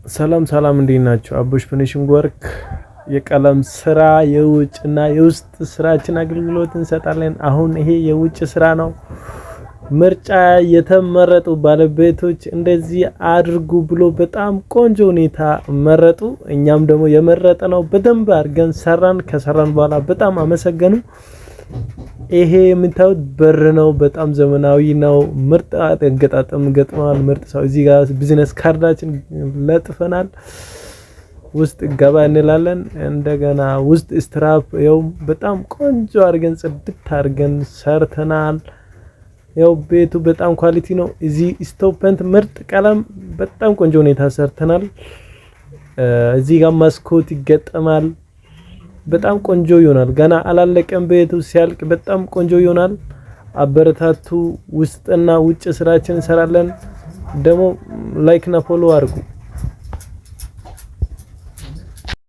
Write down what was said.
ሰላም እንዴት ናችሁ? አቦሽ ፊኒሺንግ ወርክ የቀለም ስራ የውጭና የውስጥ ስራችን አገልግሎት እንሰጣለን። አሁን ይሄ የውጭ ስራ ነው። ምርጫ የተመረጡ ባለቤቶች እንደዚህ አድርጉ ብሎ በጣም ቆንጆ ሁኔታ መረጡ። እኛም ደግሞ የመረጠነው በደንብ አድርገን ሰራን። ከሰራን በኋላ በጣም አመሰገኑ። ይሄ የምታዩት በር ነው። በጣም ዘመናዊ ነው። ምርጥ አገጣጠም ገጥመዋል። ምርጥ ሰው እዚህ ጋር ቢዝነስ ካርዳችን ለጥፈናል። ውስጥ ገባ እንላለን። እንደገና ውስጥ ስትራፕ ያው በጣም ቆንጆ አድርገን ጽድት አድርገን ሰርተናል። ያው ቤቱ በጣም ኳሊቲ ነው። እዚህ ስቶፕንት ምርጥ ቀለም በጣም ቆንጆ ሁኔታ ሰርተናል። እዚህ ጋር መስኮት ይገጠማል። በጣም ቆንጆ ይሆናል። ገና አላለቀም። ቤቱ ሲያልቅ በጣም ቆንጆ ይሆናል። አበረታቱ። ውስጥና ውጭ ስራችን እንሰራለን። ደግሞ ላይክ እና ፎሎ አድርጉ።